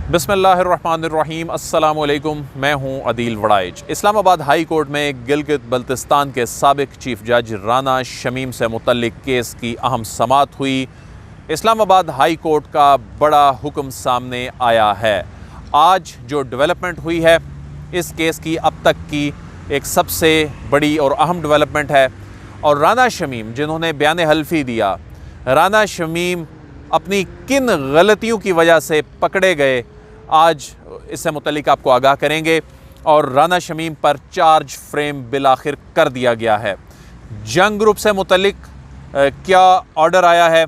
बिस्मिल्लाहिर्रहमानिर्रहीम अस्सलामु अलैकुम। मैं हूं अदील वड़ाइच। इस्लामाबाद हाई कोर्ट में गिलगित बल्तिस्तान के साबिक चीफ जज राना शमीम से मुतल्लिक केस की अहम समाअत हुई। इस्लामाबाद हाई कोर्ट का बड़ा हुक्म सामने आया है। आज जो डेवलपमेंट हुई है इस केस की अब तक की एक सबसे बड़ी और अहम डेवलपमेंट है। और राना शमीम जिन्होंने बयान हल्फी दिया, राना शमीम अपनी किन गलतियों की वजह से पकड़े गए, आज इससे मुतल्लिक आपको आगाह करेंगे। और राना शमीम पर चार्ज फ्रेम बिलाखिर कर दिया गया है। जंग ग्रुप से मुतल्लिक क्या ऑर्डर आया है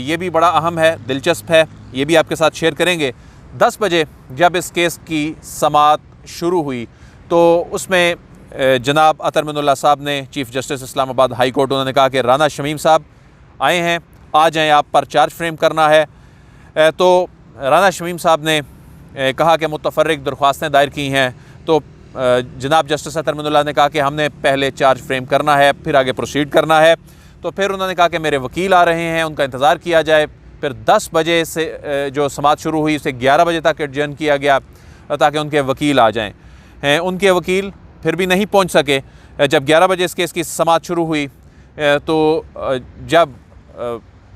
ये भी बड़ा अहम है, दिलचस्प है, ये भी आपके साथ शेयर करेंगे। 10 बजे जब इस केस की समाअत शुरू हुई तो उसमें जनाब अतर मिनुल्लाह साहब ने, chief justice Islamabad high court, उन्होंने कहा कि राना शमीम साहब आए हैं, आ जाएँ, आप पर चार्ज फ्रेम करना है। तो राना शमीम साहब ने कहा कि मुतफर्रिक दरख्वास्तें दायर की हैं। तो जनाब जस्टिस अतर मिनुल्लाह ने कहा कि हमने पहले चार्ज फ्रेम करना है, फिर आगे प्रोसीड करना है। तो फिर उन्होंने कहा कि मेरे वकील आ रहे हैं, उनका इंतज़ार किया जाए। फिर 10 बजे से जो समाअत शुरू हुई उसे 11 बजे तक एडजर्न किया गया ताकि उनके वकील आ जाएँ। उनके वकील फिर भी नहीं पहुँच सके। जब 11 बजे इस केस की समाअत शुरू हुई तो जब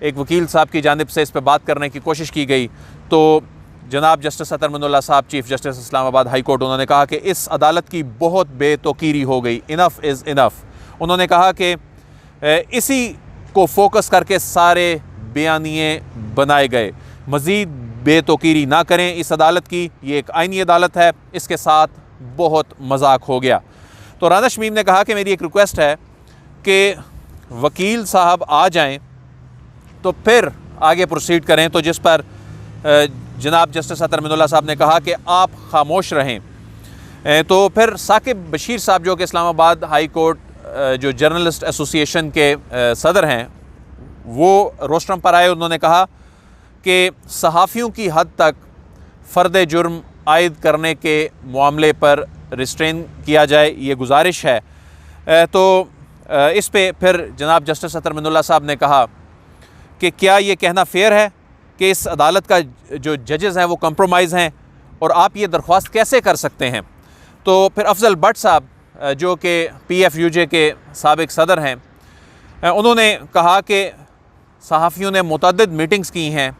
एक वकील साहब की जानिब से इस पर बात करने की कोशिश की गई तो जनाब जस्टिस अतर मिनुल्लाह साहब, chief justice Islamabad high court, उन्होंने कहा कि इस अदालत की बहुत बेतौकीरी हो गई, इनफ़ इज़ इनफ़। उन्होंने कहा कि इसी को फोकस करके सारे बयानिए बनाए गए, मज़ीद बेतौकीरी ना करें इस अदालत की, ये एक आइनी अदालत है, इसके साथ बहुत मजाक हो गया। तो राना शमीम ने कहा कि मेरी एक रिक्वेस्ट है कि वकील साहब आ जाएं तो फिर आगे प्रोसीड करें। तो जिस पर जनाब जस्टिस अतर मिनुल्लाह साहब ने कहा कि आप खामोश रहें। तो फिर साकिब बशीर साहब जो कि इस्लामाबाद हाई कोर्ट जो जर्नलिस्ट एसोसिएशन के सदर हैं, वो रोस्ट्रम पर आए। उन्होंने कहा कि सहाफ़ियों की हद तक फ़र्द जुर्म आयद करने के मामले पर रिस्ट्रेन किया जाए, ये गुजारिश है। तो इस पे फिर जनाब जस्टिस अतर मिनुल्लाह साहब ने कहा कि क्या ये कहना फ़ेयर है कि इस अदालत का जो जजेज़ हैं वो कंप्रोमाइज़ हैं और आप ये दरख्वास्त कैसे कर सकते हैं। तो फिर अफजल भट्ट साहब जो कि PFUJ के साबिक सदर हैं, उन्होंने कहा कि सहाफ़ियों ने मुतअद्दिद मीटिंग्स की हैं,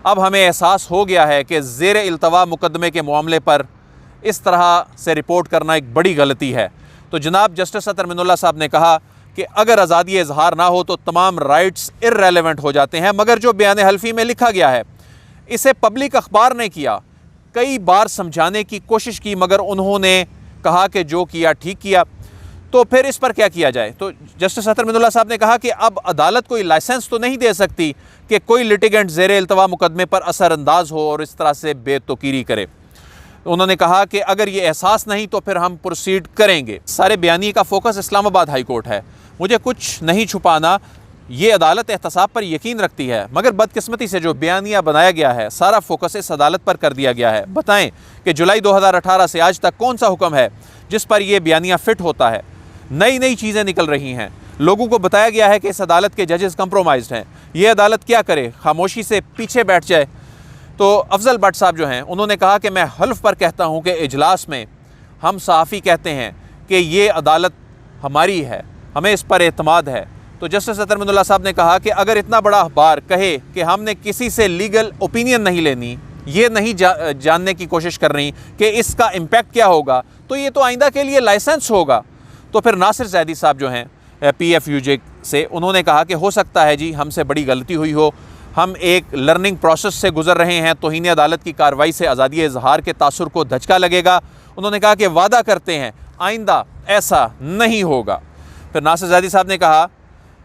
अब हमें एहसास हो गया है कि ज़ेर इल्तवा मुकदमे के मामले पर इस तरह से रिपोर्ट करना एक बड़ी गलती है। तो जनाब जस्टिस अतर मिनुल्लाह साहब ने कहा कि अगर आज़ादी इजहार ना हो तो तमाम राइट्स इर्रेलेवेंट हो जाते हैं। मगर जो बयान हल्फी में लिखा गया है इसे पब्लिक अखबार ने किया, कई बार समझाने की कोशिश की, मगर उन्होंने कहा कि जो किया ठीक किया। तो फिर इस पर क्या किया जाए। तो जस्टिस अतर मिनुल्लाह साहब ने कहा कि अब अदालत कोई लाइसेंस तो नहीं दे सकती कि कोई लिटिगेंट ज़ेर इल्तवा मुकदमे पर असरअंदाज हो और इस तरह से बेतौकीरी करे। उन्होंने कहा कि अगर ये एहसास नहीं तो फिर हम प्रोसीड करेंगे। सारे बयानी का फोकस इस्लामाबाद हाई कोर्ट है। मुझे कुछ नहीं छुपाना, ये अदालत एहतसाब पर यकीन रखती है, मगर बदकिस्मती से जो बयानिया बनाया गया है सारा फोकस इस अदालत पर कर दिया गया है। बताएं कि जुलाई 2018 से आज तक कौन सा हुक्म है जिस पर यह बयानिया फिट होता है। नई नई चीज़ें निकल रही हैं, लोगों को बताया गया है कि इस अदालत के जजेस कंप्रोमाइज्ड हैं। ये अदालत क्या करे, खामोशी से पीछे बैठ जाए। तो अफजल भट्ट साहब जो हैं उन्होंने कहा कि मैं हल्फ पर कहता हूँ कि इजलास में हम सहाफ़ी कहते हैं कि ये अदालत हमारी है, हमें इस पर एतमाद है। तो जस्टिस अतर मिनुल्लाह साहब ने कहा कि अगर इतना बड़ा अखबार कहे कि हमने किसी से लीगल ओपिनियन नहीं लेनी, ये नहीं जानने की कोशिश कर रही कि इसका इम्पैक्ट क्या होगा, तो ये तो आइंदा के लिए लाइसेंस होगा। तो फिर नासिर ज़ैदी साहब जो हैं PFUJ से, उन्होंने कहा कि हो सकता है जी हमसे बड़ी गलती हुई हो, हम एक लर्निंग प्रोसेस से गुजर रहे हैं, तौहीन अदालत की कार्रवाई से आज़ादी इजहार के तासुर को धचका लगेगा। उन्होंने कहा कि वादा करते हैं आइंदा ऐसा नहीं होगा। फिर नासिर ज़ैदी साहब ने कहा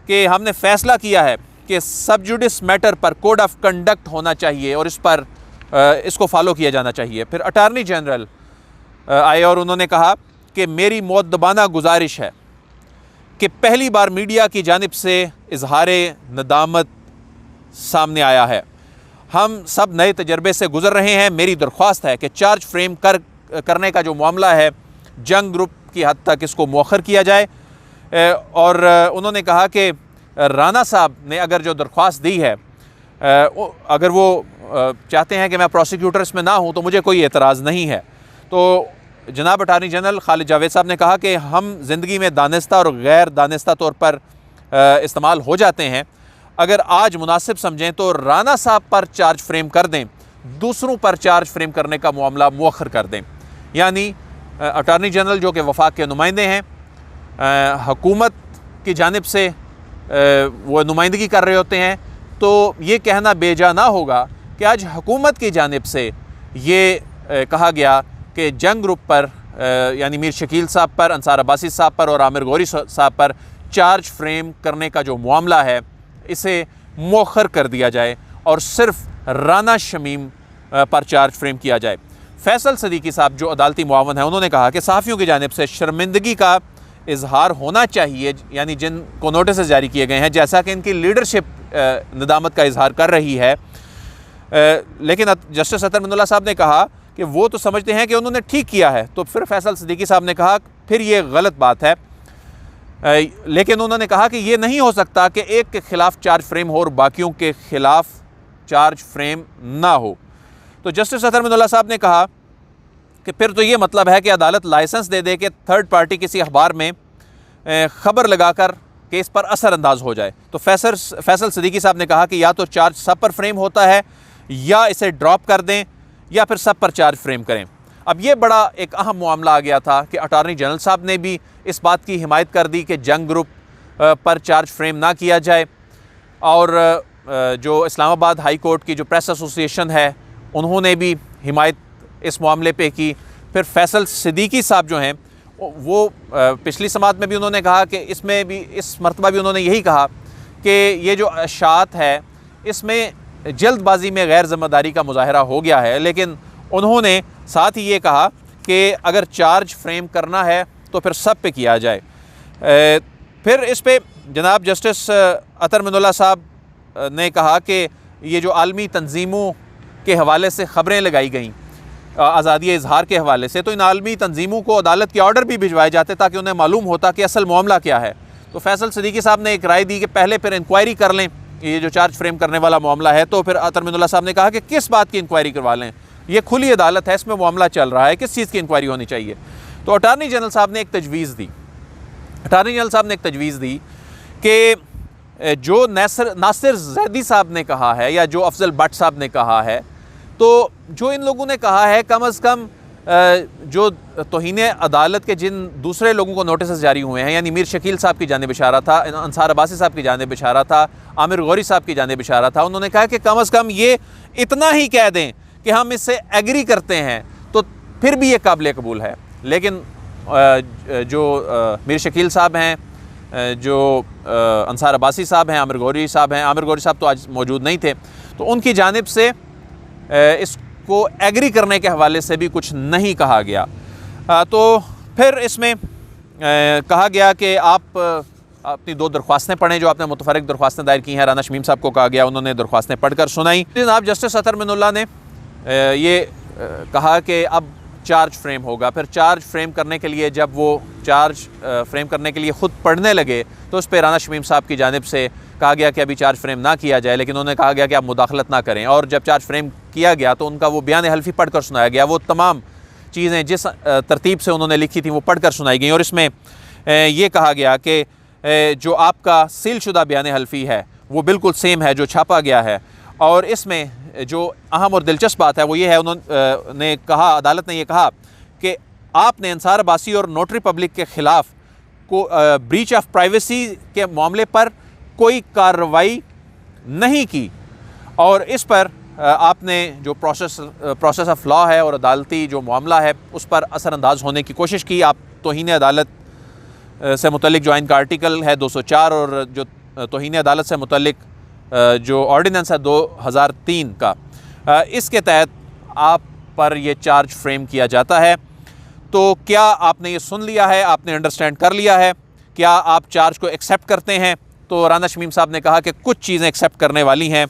कि हमने फ़ैसला किया है कि सब जुडिस मैटर पर कोड ऑफ कंडक्ट होना चाहिए और इस पर इसको फॉलो किया जाना चाहिए। फिर अटार्नी जनरल आए और उन्होंने कहा कि मेरी मुअद्दबाना गुजारिश है कि पहली बार मीडिया की जानिब से इजहार नदामत सामने आया है, हम सब नए तजर्बे से गुजर रहे हैं। मेरी दरख्वास्त है कि चार्ज फ्रेम करने का जो मामला है जंग ग्रुप की हद तक इसको मौखर किया जाए। और उन्होंने कहा कि राना साहब ने अगर जो दरख्वास्त दी है अगर वो चाहते हैं कि मैं प्रोसिक्यूटर इसमें ना हूँ तो मुझे कोई एतराज़ नहीं है। तो जनाब अटार्नी जनरल खालिद जावेद साहब ने कहा कि हम ज़िंदगी में दानिस्ता और गैर दानिस्ता तौर पर इस्तेमाल हो जाते हैं। अगर आज मुनासिब समझें तो राना साहब पर चार्ज फ्रेम कर दें, दूसरों पर चार्ज फ्रेम करने का मामला मुअख्खर कर दें। यानी अटार्नी जनरल जो कि वफाक के नुमाइंदे हैं, हुकूमत की जानिब से वो नुमाइंदगी कर रहे होते हैं, तो ये कहना बेजा ना होगा कि आज हुकूमत की जानिब से ये कहा गया कि जंग ग्रुप पर यानी मीर शकील साहब पर, अंसार अब्बासी साहब पर और आमिर गौरी साहब पर चार्ज फ्रेम करने का जो मामला है इसे मौखर कर दिया जाए और सिर्फ राना शमीम पर चार्ज फ्रेम किया जाए। फैसल सदीकी साहब जो अदालती मुआवन है, उन्होंने कहा कि सहाफ़ियों की जानिब से शर्मिंदगी का इजहार होना चाहिए, यानी जिनको नोटिस जारी किए गए हैं, जैसा कि इनकी लीडरशिप नदामत का इजहार कर रही है। लेकिन जस्टिस अतर मिनुल्लाह साहब ने कहा कि वो तो समझते हैं कि उन्होंने ठीक किया है। तो फिर फैसल सदीकी साहब ने कहा फिर ये गलत बात है, लेकिन उन्होंने कहा कि ये नहीं हो सकता कि एक के ख़िलाफ़ चार्ज फ्रेम हो और बाकियों के ख़िलाफ़ चार्ज फ्रेम ना हो। तो जस्टिस अतर मिनुल्लाह साहब ने कहा कि फिर तो ये मतलब है कि अदालत लाइसेंस दे दे कि थर्ड पार्टी किसी अखबार में ख़बर लगाकर केस पर असरअंदाज हो जाए। तो फैसल सदीकी साहब ने कहा कि या तो चार्ज सब पर फ्रेम होता है या इसे ड्रॉप कर दें या फिर सब पर चार्ज फ्रेम करें। अब ये बड़ा एक अहम मामला आ गया था कि अटार्नी जनरल साहब ने भी इस बात की हिमायत कर दी कि जंग ग्रुप पर चार्ज फ्रेम ना किया जाए, और जो इस्लामाबाद हाई कोर्ट की जो प्रेस एसोसिएशन है उन्होंने भी हिमायत इस मामले पे की। फिर फैसल सदीकी साहब जो हैं वो पिछली समात में भी उन्होंने कहा कि इसमें भी इस मरतबा भी उन्होंने यही कहा कि ये जो अशात है इसमें जल्दबाजी में गैर ज़िम्मेदारी का मुजाहरा हो गया है। लेकिन उन्होंने साथ ही ये कहा कि अगर चार्ज फ्रेम करना है तो फिर सब पे किया जाए। फिर इस पे जनाब जस्टिस अतर मिनुल्लाह साहब ने कहा कि ये जो आलमी तंजीमों के हवाले से ख़बरें लगाई गईं आज़ादी इजहार के हवाले से, तो इन आलमी तंजीमों को अदालत के ऑर्डर भी भिजवाए जाते ताकि उन्हें मालूम होता कि असल मामला क्या है। तो फैसल सदीकी साहब ने एक राय दी कि पहले फिर इंक्वायरी कर लें, ये जो चार्ज फ्रेम करने वाला मामला है। तो फिर अतर मिनुल्लाह साहब ने कहा कि किस बात की इंक्वायरी करवा लें, ये खुली अदालत है, इसमें मामला चल रहा है, किस चीज़ की इंक्वायरी होनी चाहिए। तो अटार्नी जनरल साहब ने एक तजवीज़ दी कि जो नासिर जैदी साहब ने कहा है या जो अफजल भट्ट साहब ने कहा है, तो जो इन लोगों ने कहा है कम अज़ कम जो तौहीन अदालत के जिन दूसरे लोगों को नोटिस जारी हुए हैं, यानी मीर शकील साहब की जानिब इशारा था, अंसार अब्बासी साहब की जानिब इशारा था, आमिर गौरी साहब की जानिब इशारा था, उन्होंने कहा कि कम अज़ कम ये इतना ही कह दें कि हम इससे एग्री करते हैं तो फिर भी ये काबिल कबूल है। लेकिन जो मीर शकील साहब हैं, जो अंसार अब्बासी साहब हैं, आमिर गौरी साहब तो आज मौजूद नहीं थे, तो उनकी जानिब से इसको एग्री करने के हवाले से भी कुछ नहीं कहा गया। तो फिर इसमें कहा गया कि आप अपनी 2 दरख्वास्तें पढ़ें जो आपने मुतफरक दरख्वास्तें दायर की हैं। राना शमीम साहब को कहा गया, उन्होंने दरख्वास्तें पढ़कर सुनाई। जनाब जस्टिस अतर मिनुल्लाह ने ये कहा कि अब चार्ज फ्रेम होगा। फिर चार्ज फ्रेम करने के लिए जब वो चार्ज फ्रेम करने के लिए ख़ुद पढ़ने लगे तो उस पर राना शमीम साहब की जानिब से कहा गया कि अभी चार्ज फ्रेम ना किया जाए, लेकिन उन्होंने कहा गया कि आप मुदाखलत ना करें। और जब चार्ज फ्रेम किया गया तो उनका वो बयान हल्फी पढ़ कर सुनाया गया। वो तमाम चीज़ें जिस तरतीब से उन्होंने लिखी थी वो पढ़ कर सुनाई गई, और इसमें ये कहा गया कि जो आपका सीलशुदा बयान हल्फी है वो बिल्कुल सेम है जो छापा गया है। और इसमें जो अहम और दिलचस्प बात है वो ये है, उन्होंने कहा, अदालत ने यह कहा कि आपने अंसार अब्बासी और नोटरी पब्लिक के ख़िलाफ़ को ब्रीच ऑफ प्राइवेसी के मामले पर कोई कार्रवाई नहीं की, और इस पर आपने जो प्रोसेस ऑफ लॉ है और अदालती जो मामला है उस पर असरअंदाज होने की कोशिश की। आप तौहीन अदालत से मुतल्लिक जो आइन का आर्टिकल है 204 और जो तौहीन अदालत से मुतल्लिक जो ऑर्डिनेंस है 2003 का, इसके तहत आप पर ये चार्ज फ्रेम किया जाता है। तो क्या आपने ये सुन लिया है, आपने अंडरस्टैंड कर लिया है, क्या आप चार्ज को एक्सेप्ट करते हैं? तो राना शमीम साहब ने कहा कि कुछ चीज़ें एक्सेप्ट करने वाली हैं,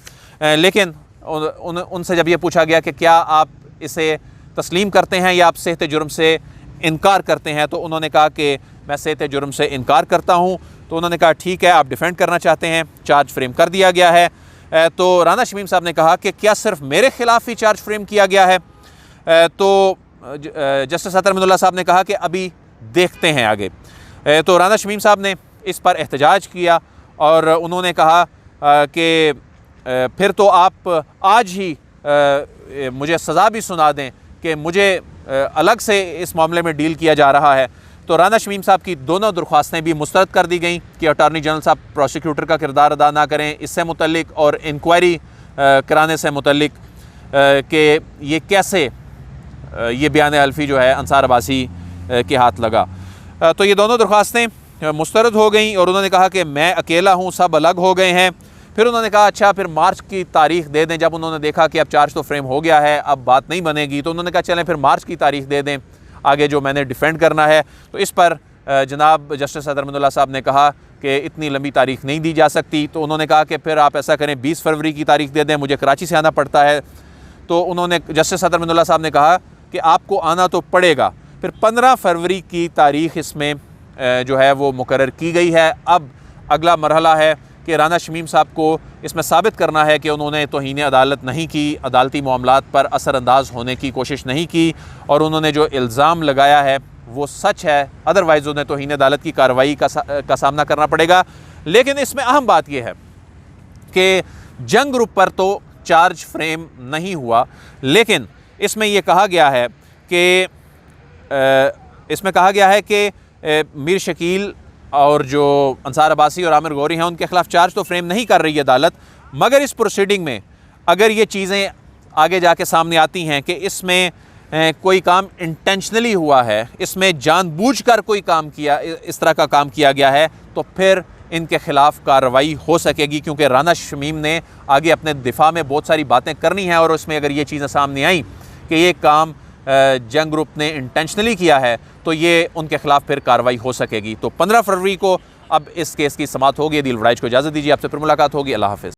लेकिन उनसे जब ये पूछा गया कि क्या आप इसे तस्लीम करते हैं या आप सेहत जुर्म से इनकार करते हैं, तो उन्होंने कहा कि मैं सेहत जुर्म से इनकार करता हूँ। तो उन्होंने कहा ठीक है, आप डिफेंड करना चाहते हैं, चार्ज फ्रेम कर दिया गया है। तो राना शमीम साहब ने कहा कि क्या सिर्फ मेरे खिलाफ ही चार्ज फ्रेम किया गया है। तो जस्टिस अतर अमीनुल्लाह साहब ने कहा कि अभी देखते हैं आगे। तो राना शमीम साहब ने इस पर एहतजाज किया और उन्होंने कहा कि फिर तो आप आज ही मुझे सज़ा भी सुना दें कि मुझे अलग से इस मामले में डील किया जा रहा है। तो राना शमीम साहब की दोनों दरख्वास्तें भी मुस्तरद कर दी गई कि अटॉर्नी जनरल साहब प्रोसिक्यूटर का किरदार अदा ना करें इससे मुतल्लिक, और इंक्वायरी कराने से मुतल्लिक कि ये कैसे ये बयान अल्फ़ी जो है अंसार अब्बासी के हाथ लगा। तो ये दोनों दरख्वास्तें मुस्तरद हो गई और उन्होंने कहा कि मैं अकेला हूँ, सब अलग हो गए हैं। फिर उन्होंने कहा अच्छा फिर मार्च की तारीख़ दे दें। जब उन्होंने देखा कि अब चार्ज तो फ्रेम हो गया है, अब बात नहीं बनेगी, तो उन्होंने कहा चलें फिर मार्च की तारीख़ दे दें, आगे जो मैंने डिफेंड करना है। तो इस पर जनाब जस्टिस अतर अमीनुल्लाह साहब ने कहा कि इतनी लंबी तारीख़ नहीं दी जा सकती। तो उन्होंने कहा कि फिर आप ऐसा करें 20 फरवरी की तारीख़ दे दें, मुझे कराची से आना पड़ता है। तो उन्होंने जस्टिस अतर अमीनुल्लाह साहब ने कहा कि आपको आना तो पड़ेगा। फिर 15 फरवरी की तारीख़ इसमें जो है वो मुकर्रर की गई है। अब अगला मरहला है कि राना शमीम साहब को इसमें साबित करना है कि उन्होंने तौहीन अदालत नहीं की, अदालती मामलात पर असरअंदाज होने की कोशिश नहीं की और उन्होंने जो इल्ज़ाम लगाया है वो सच है, अदरवाइज़ उन्हें तौहीन अदालत की कार्रवाई का सामना करना पड़ेगा। लेकिन इसमें अहम बात यह है कि जंग ग्रुप पर तो चार्ज फ्रेम नहीं हुआ, लेकिन इसमें यह कहा गया है कि मीर शकील और जो अंसार अब्बासी और आमिर गौरी हैं उनके खिलाफ चार्ज तो फ्रेम नहीं कर रही है अदालत, मगर इस प्रोसीडिंग में अगर ये चीज़ें आगे जाके सामने आती हैं कि इसमें कोई काम इंटेंशनली हुआ है, इसमें जानबूझकर कोई काम किया, इस तरह का काम किया गया है, तो फिर इनके ख़िलाफ़ कार्रवाई हो सकेगी। क्योंकि राना शमीम ने आगे अपने दिफा में बहुत सारी बातें करनी हैं और उसमें अगर ये चीज़ें सामने आई कि ये काम जंग ग्रुप ने इंटेंशनली किया है तो ये उनके खिलाफ फिर कार्रवाई हो सकेगी। तो 15 फरवरी को अब इस केस की समाअत होगी। अदील वड़ाइच को इजाज़त दीजिए, आपसे फिर मुलाकात होगी। अल्लाह हाफ़िज़।